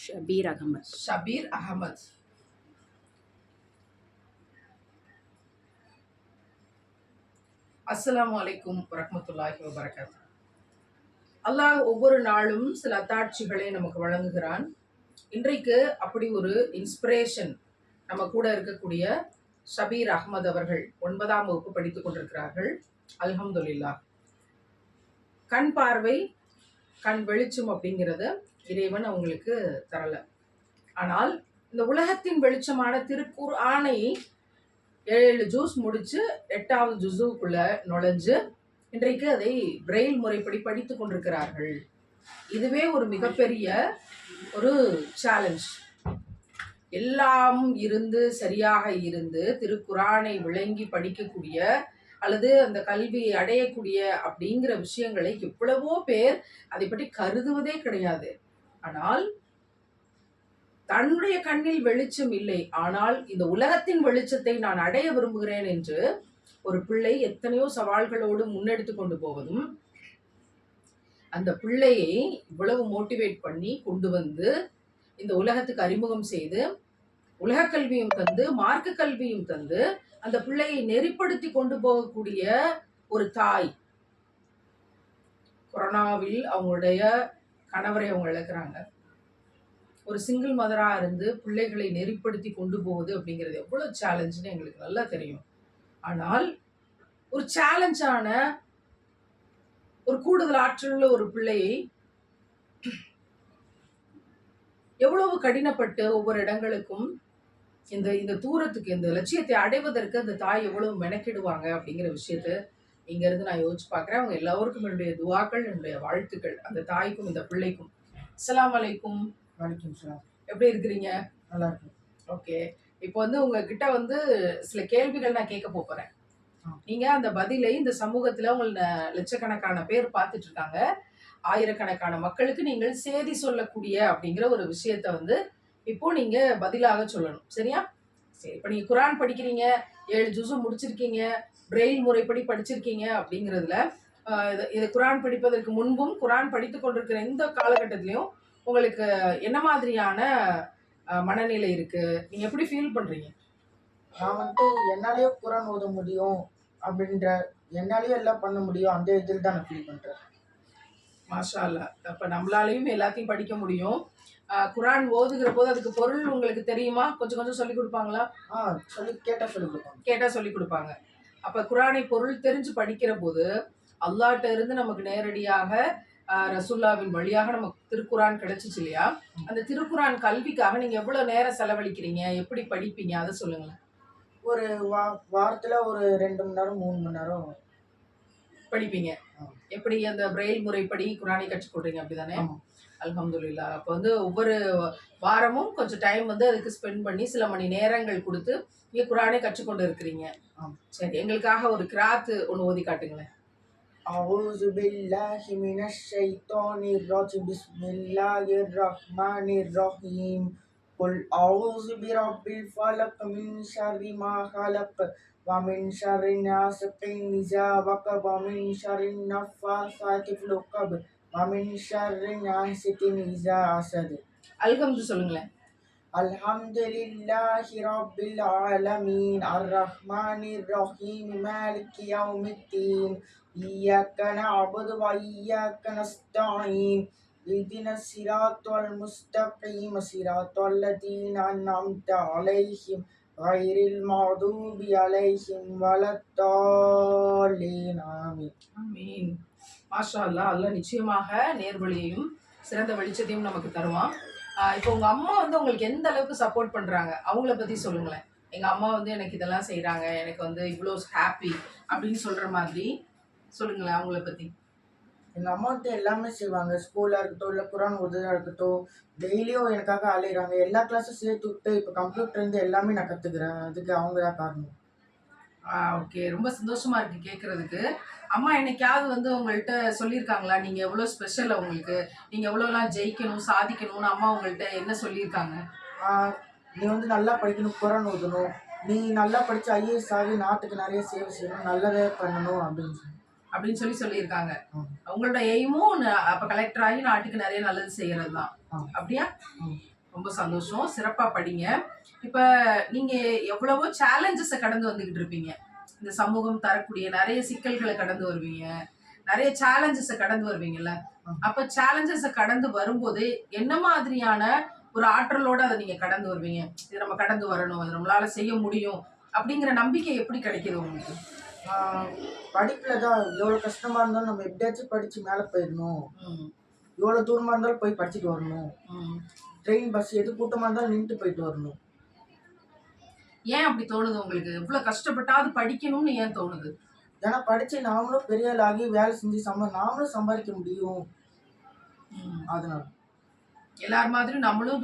ஷபீர் அகமத். ஷபீர் அகமத். அஸ்ஸலாமு அலைக்கும் வரஹ்மத்துல்லாஹி வபரகாத்துஹு. அல்லாஹ் ஒவ்வொரு நாளும் சில அத்தாட்சிகளை நமக்கு வழங்குகிறான். இன்றைக்கு அப்படி ஒரு இன்ஸ்பிரேஷன் நம்ம கூட இருக்கக்கூடிய ஷபீர் அகமது அவர்கள் 9ஆம் வகுப்பு படித்துக் கொண்டிருக்கிறார்கள். அல்ஹம்துலில்லாஹ். கண் பார்வை, கண் வெளிச்சம் அப்படிங்கிறத இறைவன் அவங்களுக்கு தரல. ஆனால் இந்த உலகத்தின் வெளிச்சமான திருக்குர்ஆனை 7 ஜூஸ் முடிச்சு 8வது ஜுஸுக்குள்ள நுழைஞ்சு இன்றைக்கு அதை பிரெயில் முறைப்படி படித்துக் கொண்டிருக்கிறார்கள். இதுவே ஒரு மிகப்பெரிய ஒரு சேலஞ்ச். எல்லாம் இருந்து சரியாக இருந்து திருக்குர்ஆனை விளங்கி படிக்கக்கூடிய அல்லது அந்த கல்வியை அடையக்கூடிய அப்படிங்கிற விஷயங்களை எவ்வளவோ பேர் அதை பற்றி கருதுவதே கிடையாது. ஆனால் தன்னுடைய கண்ணில் வெளிச்சம் இல்லை, ஆனால் இந்த உலகத்தின் வெளிச்சத்தை நான் அடைய விரும்புகிறேன் என்று ஒரு பிள்ளை எத்தனையோ சவால்களோடு முன்னெடுத்து கொண்டு போவதும், அந்த பிள்ளையை இவ்வளவு மோட்டிவேட் பண்ணி கொண்டு வந்து இந்த உலகத்துக்கு அறிமுகம் செய்து உலக கல்வியும் தந்து மார்க்க கல்வியும் தந்து அந்த பிள்ளையை நெறிப்படுத்தி கொண்டு போகக்கூடிய ஒரு தாய். கொரோனாவில் அவங்களுடைய கணவரை அவங்க இழக்கிறாங்க. ஒரு சிங்கிள் மதராக இருந்து பிள்ளைகளை நெறிப்படுத்தி கொண்டு போகுது அப்படிங்கிறது எவ்வளோ சேலஞ்சுன்னு எங்களுக்கு நல்லா தெரியும். ஆனால் ஒரு சேலஞ்சான ஒரு கூடுதல் ஆற்றலுள்ள ஒரு பிள்ளையை எவ்வளவு கடினப்பட்டு ஒவ்வொரு இடங்களுக்கும் இந்த இந்த தூரத்துக்கு இந்த லட்சியத்தை அடைவதற்கு அந்த தாய் எவ்வளவு மெனக்கிடுவாங்க அப்படிங்கிற விஷயத்த இங்கேருந்து நான் யோசிச்சு பார்க்குறேன். அவங்க எல்லோருக்கும் என்னுடைய துவாக்கள், என்னுடைய வாழ்த்துக்கள் அந்த தாய்க்கும் இந்த பிள்ளைக்கும். அஸ்ஸலாமு அலைக்கும். வணக்கம் சார். எப்படி இருக்கிறீங்க? நல்லா இருக்கு. ஓகே. இப்போ உங்ககிட்ட சில கேள்விகள் நான் கேட்க போறேன். நீங்க அந்த பதிலை இந்த சமூகத்துல உங்களை லட்சக்கணக்கான பேர் பார்த்துட்டு இருக்காங்க. ஆயிரக்கணக்கான மக்களுக்கு நீங்கள் செய்தி சொல்லக்கூடிய அப்படிங்கிற ஒரு விஷயத்த இப்போ நீங்க பதிலாக சொல்லணும். சரியா? சரி. இப்போ நீங்க குர்ஆன் படிக்கிறீங்க, 7 ஜுஸு முடிச்சிருக்கீங்க, பிரெயில் முறைப்படி படிச்சிருக்கீங்க அப்படிங்கிறதுல இது குர்ஆன் படிப்பதற்கு முன்பும் குர்ஆன் படித்து கொண்டிருக்கிற இந்த காலகட்டத்திலையும் உங்களுக்கு என்ன மாதிரியான மனநிலை இருக்கு? நீங்க எப்படி ஃபீல் பண்றீங்க? நான் என்னாலேயே குர்ஆன் ஓத முடியும் அப்படின்ற, என்னாலேயே எல்லாம் பண்ண முடியும், அந்த இதில் தான் நான் ஃபீல் பண்றேன். மாஷா அல்லாஹ். அப்ப நம்மளாலையும் எல்லாத்தையும் படிக்க முடியும். குர்ஆன் ஓதுகிற போது அதுக்கு பொருள் உங்களுக்கு தெரியுமா? கொஞ்சம் கொஞ்சம் சொல்லி கொடுப்பாங்களா? கேட்டா சொல்லி கொடுப்பாங்க. கேட்டா சொல்லி கொடுப்பாங்க. அப்ப குர்ஆனை பொருள் தெரிஞ்சு படிக்கிற போது அல்லாஹ்ட்ட இருந்து நமக்கு நேரடியாக ரசூலுல்லாவின் வழியாக நமக்கு திருக்குர்ஆன் கிடைச்சிச்சு இல்லையா? அந்த திருக்குர்ஆன் கல்விக்காக நீங்க எவ்வளவு நேரம் செலவழிக்கிறீங்க? எப்படி படிப்பீங்க? அதை சொல்லுங்களேன். ஒரு வாரத்துல ஒரு 2 மணி நேரம் 3 மணி நேரம் படிப்பீங்க. எப்படி அந்த பிரெயில் முறைப்படி குர்ஆனை கற்றுக்கொள்றீங்க அப்படிதானே? அல்ஹம்துலில்லாஹ். அப்போ ஒவ்வொரு வாரமும் கொஞ்சம் டைம் அதுக்கு ஸ்பெண்ட் பண்ணி சில மணி நேரங்கள் கொடுத்து நீங்க குர்ஆனை கற்றுக்கொண்டு இருக்கிறீங்க. சரி, எங்களுக்காக ஒரு கிராத் ஒன்று ஓதி காட்டுங்களேன். أعوذ بالله من الشيطان الرجيم بسم الله الرحمن الرحيم قل أعوذ برب الفلق من شر ما خلق ومن شر غاسق إذا وقب ومن شر النفاثات في العقد ومن شر حاسد إذا حسد. அல்ஹம்து சொல்லுங்களேன். அல்ஹம்துலில்லாஹி ரப்பில் ஆலமீன் அர்ரஹ்மானிர் ரஹீம் மாலிகி யௌமித்தீன் இய்யாக நஅபுது வ இய்யாக நஸ்தஈன் இஹ்தினஸ் ஸிராத்தல் முஸ்தகீம் ஸிராத்தல் லதீன அன்அம்த அலைஹிம் கைரில் மக்தூபி அலைஹிம் வலத்தாலீன். ஆமீன். ஆமீன். மாஷா அல்லாஹ். அல்லாஹ் நிச்சயமாக நேர்வழியையும் சிறந்த வெளிச்சத்தையும் நமக்கு தருவான். இப்போ உங்க அம்மா உங்களுக்கு எந்த அளவுக்கு சப்போர்ட் பண்றாங்க? அவங்கள பத்தி சொல்லுங்களேன். எங்க அம்மா எனக்கு இதெல்லாம் செய்யறாங்க, எனக்கு இவ்வளோ ஹாப்பி அப்படின்னு சொல்ற மாதிரி சொல்லுங்களேன் அவங்கள பத்தி. எங்க அம்மா எல்லாமே செய்வாங்க. ஸ்கூலா இருக்கட்டும், இல்லை குர்ஆன் ஓதுதா இருக்கட்டும், டெய்லியும் எனக்காக அலையிறாங்க. எல்லா கிளாஸும் சேர்த்து விட்டு இப்போ கம்ப்யூட்டர் இருந்து எல்லாமே நான் கத்துக்கிறேன். அதுக்கு அவங்க தான் காரணம். ஓகே. ரொம்ப சந்தோஷமா இருக்கு கேட்கறதுக்கு. அம்மா என்னைக்காவது உங்கள்கிட்ட சொல்லியிருக்காங்களா, நீங்க எவ்வளோ ஸ்பெஷல், உங்களுக்கு நீங்க எவ்வளோலாம் ஜெயிக்கணும் சாதிக்கணும்னு அம்மா உங்கள்கிட்ட என்ன சொல்லியிருக்காங்க? நீ நல்லா படிக்கணும், குர்ஆன் ஓதணும், நீ நல்லா படிச்சு IAS ஆகி நாட்டுக்கு நிறைய சேவை செய்யணும், நல்லதே பண்ணணும் அப்படின்னு சொல்லியிருக்காங்க. உங்களோட எய்மும் அப்ப கலெக்டர் ஆகி நாட்டுக்கு நிறைய நல்லது செய்யறது தான். அப்படியா? ம். ரொம்ப சந்தோஷம். சிறப்பா படிங்க. இப்ப நீங்க எவ்வளவோ சேலஞ்சஸ கடந்து வந்துகிட்டு இருப்பீங்க. இந்த சமூகம் தரக்கூடிய நெறைய சிக்கல்கள கடந்து வருவீங்க. நெறைய சேலஞ்சஸ கடந்து வருவீங்கல்ல. அப்ப சேலஞ்சஸ கடந்து வரும்போது, என்ன மாதிரியான ஒரு ஆற்றலோட அத நீங்க கடந்து வருவீங்க? இத நம்ம கடந்து வரணும். இத நம்மளால செய்ய முடியும். அப்படிங்கிற நம்பிக்கை எப்படி கிடைக்குது உங்களுக்கு? படிப்புல தான் எவ்வளோ கஷ்டமா இருந்தாலும் நம்ம எப்படியாச்சும் படிச்சு மேல போயிடணும். ம். எவ்வளோ தூரமா இருந்தாலும் போய் படிச்சுட்டு வரணும். ம். ட்ரெயின், பஸ் எது கூட்டமா இருந்தாலும் நின்னுட்டு போயிட்டு வரணும். ஏன் அப்படி தோணுது உங்களுக்கு? இவ்ளோ கஷ்டப்பட்டாவது படிக்கணும்னு ஏன் தோணுது? ஏன்னா படிச்சு நாமளும் பெரிய ஆள் ஆகி வேலை செஞ்சு நாமளும் சம்பாதிக்க முடியும். ம். அதனால. எல்லார் மாதிரியும் நம்மளும்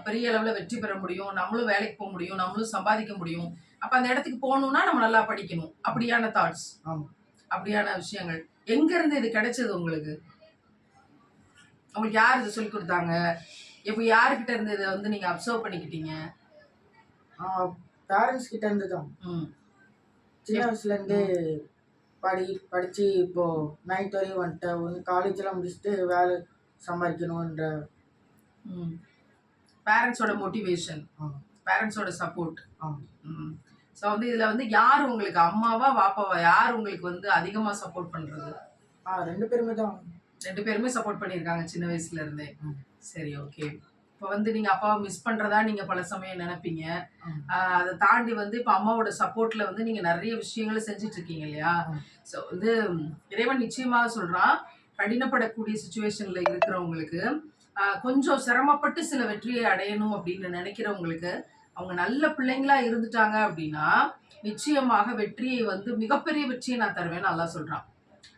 பெரிய அளவுல வெற்றி பெற முடியும். நம்மளும் வேலைக்கு போ முடியும். நம்மளும் சம்பாதிக்க முடியும். அப்ப அந்த இடத்துக்கு போணும்னா நம்ம நல்லா படிக்கணும். அப்படியான தாட்ஸ். ஆமா. அப்படியான விஷயங்கள். எங்க இருந்து இது கிடைச்சது உங்களுக்கு? உங்களுக்கு யார் இத சொல்லிக் குடுத்தாங்க? இப்ப யார்கிட்ட இருந்து இத வந்து நீங்க அப்சர்வ் பண்ணிக்கிட்டீங்க? பேரண்ட்ஸ் கிட்ட இருந்து தான். ம். சின்ன எப் வயசுல இருந்தே ம். படிச்சு இப்போ 9th வரையும் வந்துட்டேன். காலேஜ்லாம் முடிச்சுட்டு வேலை சம்பாதிக்கணுன்ற ம். பேரண்ட்ஸோட மோட்டிவேஷன். ஆமா. பேரண்ட்ஸோட சப்போர்ட். ஆமா. ம். ஸோ வந்து இதுல வந்து யார் உங்களுக்கு அம்மாவா, பாப்பாவா? யார் உங்களுக்கு வந்து அதிகமா சப்போர்ட் பண்றது? 2 பேருமே தான். 2 பேருமே சப்போர்ட் பண்ணியிருக்காங்க சின்ன வயசுல இருந்தே. ம். சரி, ஓகே. இப்ப வந்து நீங்க அப்பாவ மிஸ் பண்றதா நீங்க பல சமயம் நெனைப்பீங்க. ஆமா. அத தாண்டி வந்து இப்ப அம்மாவோட சப்போர்ட்ல வந்து நீங்க நெறைய விஷயங்கள செஞ்சுட்டு இருக்கீங்க இல்லையா? ஆமா. ஸோ வந்து இறைவன் நிச்சயமா சொல்றான், கடினப்படக்கூடிய சிச்சுவேஷன்ல இருக்கிறவங்களுக்கு, கொஞ்சம் சிரமப்பட்டு சில வெற்றியை அடையணும் அப்படின்னு நெனைக்கிறவங்களுக்கு, அவங்க நல்ல பிள்ளைங்களா இருந்துட்டாங்க அப்படின்னா, நிச்சயமாக வெற்றியை வந்து மிகப்பெரிய வெற்றிய நான் தருவேன்னு அல்லாஹ் சொல்றான்.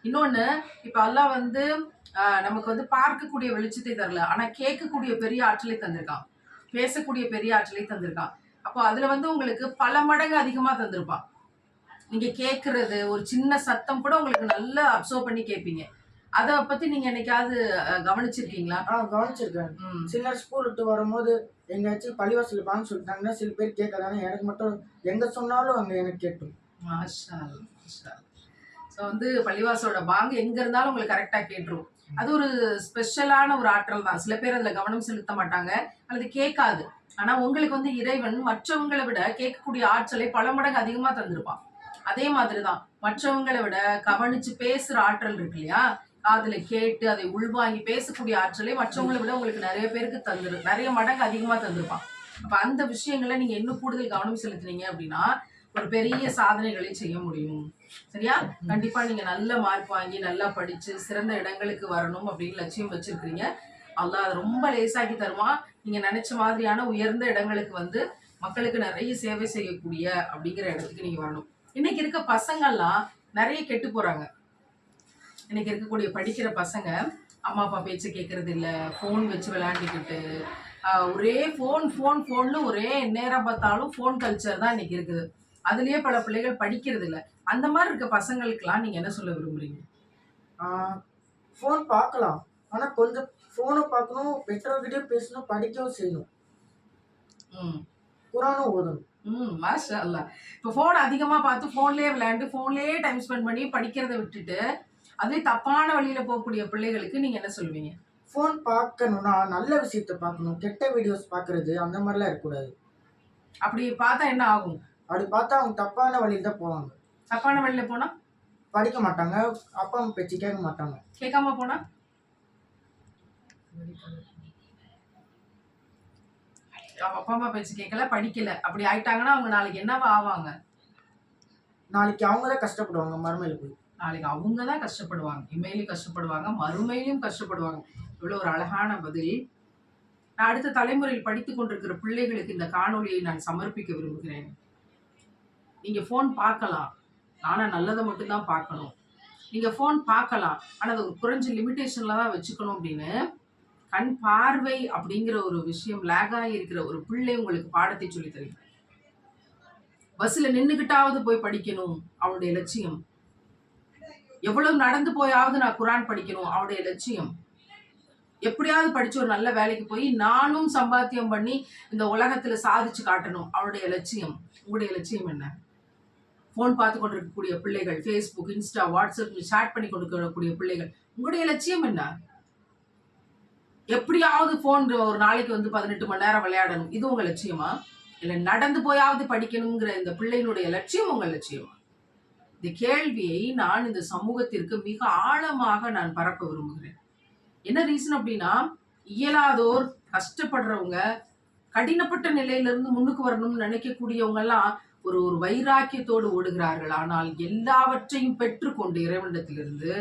இன்னொன்னு, இப்ப அல்லாஹ் வந்து நமக்கு வந்து பார்க்கக்கூடிய வெளிச்சத்தை தரல. ஆனா கேட்கக்கூடிய பெரிய ஆற்றலை தந்திருக்கான். பேசக்கூடிய பெரிய ஆற்றலை தந்திருக்கான். அப்போ அதுல வந்து உங்களுக்கு பல மடங்கு அதிகமா தந்திருப்பான். நீங்க கேட்கறது, ஒரு சின்ன சத்தம் கூட உங்களுக்கு நல்லா அப்சர்வ் பண்ணி கேட்பீங்க. அத பத்தி நீங்க என்னைக்காவது கவனிச்சிருக்கீங்களா? கவனிச்சிருக்கேன். ம். சிலர் ஸ்கூல் விட்டு வரும்போது எங்கேயாச்சும் பள்ளிவாசல் வான்னு சொல்லிட்டாங்கன்னா, சில பேர் கேட்காதானே எனக்கு மட்டும் எங்க சொன்னாலும் அங்க எனக்கு கேட்கும். மாஷா அல்லாஹ், மாஷா அல்லாஹ். ஸோ வந்து பள்ளிவாசலோட பாங்கு எங்க இருந்தாலும் உங்களுக்கு கரெக்ட்டா கேட்டுரும். அது ஒரு ஸ்பெஷலான ஒரு ஆற்றல் தான். சில பேர் அதுல கவனம் செலுத்த மாட்டாங்க. அல்லது கேட்காது. ஆனா உங்களுக்கு வந்து இறைவன் மற்றவங்கள விட கேட்கக்கூடிய ஆற்றலை பல மடங்கு அதிகமா தந்திருப்பான். அதே மாதிரி தான். மற்றவங்கள விட கவனிச்சு பேசுற ஆற்றல் இருக்கு இல்லையா? காதுல கேட்டு அதை உள்வாங்கி பேசக்கூடிய ஆற்றலை மற்றவங்கள விட உங்களுக்கு நெறைய பேருக்கு நெறைய மடங்கு அதிகமா தந்திருப்பான். அப்ப அந்த விஷயங்கள நீங்க இன்னும் கூடுதல் கவனம் செலுத்துனீங்க அப்படின்னா, ஒரு பெரிய சாதனைகளை செய்ய முடியும். சரியா? கண்டிப்பா நீங்க நல்ல மார்க் வாங்கி, நல்லா படிச்சு, சிறந்த இடங்களுக்கு வரணும் அப்படின்னு லட்சியம் வச்சிருக்கிறீங்க. அல்லாஹ் அத ரொம்ப லேசாக்கி தருவான். நீங்க நெனைச்ச மாதிரியான உயர்ந்த இடங்களுக்கு வந்து, மக்களுக்கு நெறைய சேவை செய்யக்கூடிய அப்படிங்கிற இடத்துக்கு நீங்க வரணும். இன்னைக்கு இருக்க பசங்கள்லாம் நெறைய கெட்டு போறாங்க. இன்னைக்கு இருக்கக்கூடிய படிக்கிற பசங்க, அம்மா, அப்பா பேச்ச கேட்கறது இல்ல. ஃபோன் வச்சு விளையாண்டுக்கிட்டு, ஒரே ஃபோன்னு ஒரே நேரம் பார்த்தாலும் ஃபோன் கல்ச்சர் தான் இன்னைக்கு இருக்குது. அதிலேயே பல பிள்ளைகள் படிக்கிறது இல்ல. அந்த மாரி இருக்க பசங்களுக்கெல்லாம் நீங்க என்ன சொல்ல விரும்புறீங்க? ஆ ஃபோன் பார்க்கலாம். ஆனா கொஞ்சம் ஃபோன பார்க்கணும், பெற்றோர்கிட்டயும் பேசணும், படிக்கவும் செய்யணும். ம். குரானும் ஓதணும். மாஷா அல்லாஹ். இப்ப ஃபோன் அதிகமா பார்த்து ஃபோன்லயே விளையாண்டு, ஃபோன்லயே டைம் ஸ்பெண்ட் பண்ணி படிக்கிறத விட்டுட்டு, அதே தப்பான வழியில போகக்கூடிய பிள்ளைகளுக்கு நீங்க என்ன சொல்லுவீங்க? ஃபோன் பார்க்கணும்னா நல்ல விஷயத்த பார்க்கணும். கெட்ட வீடியோஸ் பார்க்கறது அந்த மாரிலாம் இருக்கக்கூடாது. அப்படி பார்த்தா என்ன ஆகும்? அப்படி பார்த்தா அவங்க தப்பான வழியில தான் போவாங்க. தப்பான வழியில போனா? படிக்க மாட்டாங்க. அப்பா, அம்மா பேச்சு கேட்க மாட்டாங்க. கேட்காம போனா? அப்பா, அம்மா பேச்சு கேட்கல, படிக்கல. அப்படி ஆயிட்டாங்கன்னா, அவங்க நாளைக்கு என்னவா ஆவாங்க? நாளைக்கு அவங்க தான் கஷ்டப்படுவாங்க மறுமையில போய். நாளைக்கு அவங்க தான் கஷ்டப்படுவாங்க. இம்மையிலயும் கஷ்டப்படுவாங்க, மறுமையிலயும் கஷ்டப்படுவாங்க. இவ்வளோ ஒரு அழகான பதில். நான் அடுத்த தலைமுறையில் படித்துக் கொண்டிருக்கிற பிள்ளைகளுக்கு இந்த காணொளியை நான் சமர்ப்பிக்க விரும்புகிறேன். நீங்க ஃபோன் பார்க்கலாம். ஆனா நல்லத மட்டும் தான் பார்க்கணும். நீங்க ஃபோன் பார்க்கலாம். ஆனா அது ஒரு குறைஞ்ச லிமிட்டேஷன்ல தான் வச்சுக்கணும் அப்படின்னு, கண் பார்வை அப்படிங்கிற ஒரு விஷயம் லேக் ஆகி இருக்கிற ஒரு பிள்ளை உங்களுக்கு பாடத்தை சொல்லித் தருகிறார். பஸ்ல நின்னுகிட்டாவது போய் படிக்கணும் அவனுடைய லட்சியம். எவ்வளவு நடந்து போயாவது நான் குரான் படிக்கணும் அவனுடைய லட்சியம். எப்படியாவது படிச்சு ஒரு நல்ல வேலைக்கு போய் நானும் சம்பாத்தியம் பண்ணி இந்த உலகத்துல சாதிச்சு காட்டணும் அவனுடைய லட்சியம். உங்களுடைய லட்சியம் என்ன? ஃபோன் பார்த்து கொண்டிருக்கக்கூடிய பிள்ளைகள், Facebook, Insta, WhatsApp சாட் பண்ணி கொண்டிருக்கக்கூடிய பிள்ளைகள், உங்களுடைய லட்சியம் என்ன? எப்படியாவது ஃபோன் ஒரு நாளைக்கு வந்து 18 மணி நேரம் விளையாடணும், இது உங்க லட்சியமா? இல்ல நடந்து போயாவது படிக்கணுங்கிற இந்த பிள்ளையினுடைய லட்சியம் உங்க லட்சியமா? இந்த கேள்வியை நான் இந்த சமூகத்திற்கு மிக ஆழமாக நான் பரப்ப விரும்புகிறேன். என்ன ரீசன் அப்படின்னா, இயலாதோர், கஷ்டப்படுறவங்க, கடினப்பட்ட நிலையிலிருந்து முன்னுக்கு வரணும்னு நினைக்கக்கூடியவங்க எல்லாம் ஒரு ஒரு வைராக்கியத்தோடு ஓடுகிறார்கள். ஆனால் எல்லாவற்றையும் பெற்றுக்கொண்டு இறைவனிடத்திலிருந்து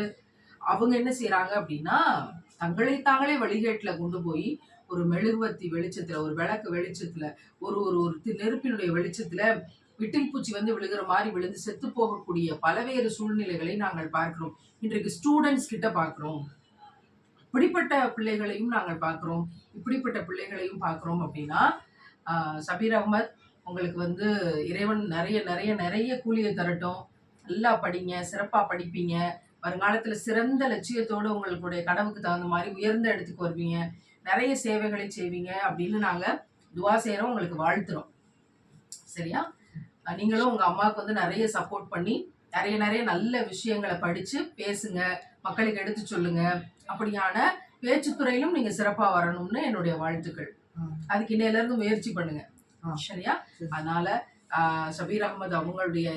அவங்க என்ன செய்றாங்க அப்படின்னா, தங்களை தாங்களே வழிகேட்டுல கொண்டு போய் ஒரு மெழுகுவர்த்தி வெளிச்சத்துல, ஒரு விளக்கு வெளிச்சத்துல, ஒரு ஒரு ஒரு நெருப்பினுடைய வெளிச்சத்துல விட்டில் பூச்சி வந்து விழுகிற மாரி விழுந்து செத்து போகக்கூடிய பலவேறு சூழ்நிலைகளை நாங்கள் பார்க்கிறோம். இன்றைக்கு ஸ்டூடண்ட்ஸ் கிட்ட பார்க்கிறோம். இப்படிப்பட்ட பிள்ளைகளையும் நாங்கள் பார்க்கிறோம். இப்படிப்பட்ட பிள்ளைகளையும் பார்க்கிறோம் அப்படின்னா, சபீர் அகமத், உங்களுக்கு வந்து இறைவன் நெறைய நெறைய நெறைய கூலிய தரட்டும். நல்லா படிங்க, சிறப்பா படிப்பீங்க. வருங்காலத்துல சிறந்த லட்சியத்தோட உங்களுடைய கனவுக்கு தகுந்த மாரி உயர்ந்த இடத்துக்கு வருவீங்க. நெறைய சேவைகளை செய்வீங்க அப்படின்னு நாங்க துவா செய்றோம். உங்களுக்கு வாழ்த்துறோம். சரியா? நீங்களும் உங்க அம்மாவுக்கு வந்து நெறைய சப்போர்ட் பண்ணி, நெறைய நெறைய நல்ல விஷயங்கள படிச்சு பேசுங்க. மக்களுக்கு எடுத்து சொல்லுங்க. அப்படியான பேச்சுத் துறையிலும் நீங்க சிறப்பா வரணும்னு என்னுடைய வாழ்த்துக்கள். அதுக்கு இன்னையிலிருந்து முயற்சி பண்ணுங்க. சரியா? அதனால சபீர் அகமது அவங்களுடைய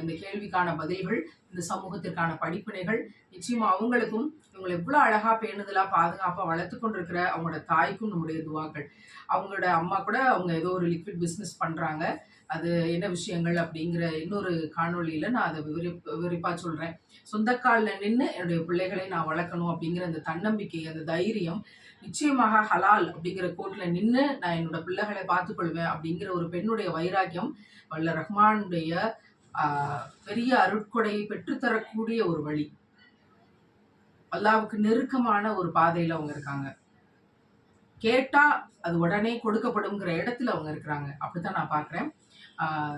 இந்த கேள்விக்கான பதில்கள், இந்த சமூகத்திற்கான படிப்பினைகள் நிச்சயமா அவங்களுக்கும் இவங்களை எவ்வளவு அழகா பேணுதலா பாதுகாப்பா வளர்த்து கொண்டிருக்கிற அவங்களோட தாய்க்கும் நம்முடைய துவாக்கள். அவங்களோட அம்மா கூட அவங்க ஏதோ ஒரு லிக்விட் பிஸ்னஸ் பண்றாங்க. அது என்ன விஷயங்கள் அப்படிங்கிற இன்னொரு காணொளியில நான் அதை விவரிப்பா சொல்றேன். சொந்த கால்ல நின்று என்னுடைய பிள்ளைகளை நான் வளர்க்கணும் அப்படிங்கிற அந்த தன்னம்பிக்கை, அந்த தைரியம், நிச்சயமாக ஹலால் அப்படிங்கிற கோட்ல நின்று நான் என்னோட பிள்ளைகளை பார்த்துக்கொள்வேன் அப்படிங்கிற ஒரு பெண்ணுடைய வைராக்கியம் வல்ல ரஹ்மானுடைய பெரிய அருட்கொடையை பெற்றுத்தரக்கூடிய ஒரு வழி. அல்லாவுக்கு நெருக்கமான ஒரு பாதையில அவங்க இருக்காங்க. கேட்டா அது உடனே கொடுக்கப்படுங்கிற இடத்துல அவங்க இருக்கிறாங்க. அப்படித்தான் நான் பார்க்குறேன்.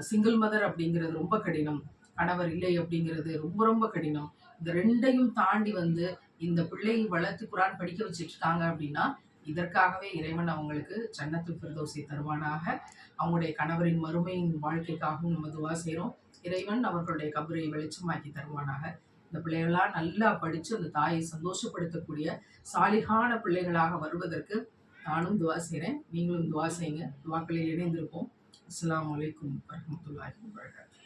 சிங்கிள் மதர் அப்படிங்கிறது ரொம்ப கடினம். கணவர் இல்லை அப்படிங்கிறது ரொம்ப ரொம்ப கடினம். இந்த ரெண்டையும் தாண்டி வந்து இந்த பிள்ளையை வளர்த்து குரான் படிக்க வச்சுட்டு இருக்காங்க அப்படின்னா, இதற்காகவே இறைவன் அவங்களுக்கு ஜன்னத்துல் ஃபிர்தௌஸை தருவானாக. அவங்களுடைய கணவரின் மறுமையின் வாழ்க்கைக்காகவும் நம்ம துவா செய்கிறோம். இறைவன் அவர்களுடைய கபரை வெளிச்சமாக்கி தருவானாக. இந்த பிள்ளைகளாம் நல்லா படித்து அந்த தாயை சந்தோஷப்படுத்தக்கூடிய சாலிகான பிள்ளைகளாக வருவதற்கு நானும் துவா செய்கிறேன். நீங்களும் துவா செய்யுங்க. துவாக்களில் இணைந்திருப்போம். அஸ்ஸலாமு அலைக்கும் வரஹ்மத்துல்லாஹி வபரகாத்துஹு.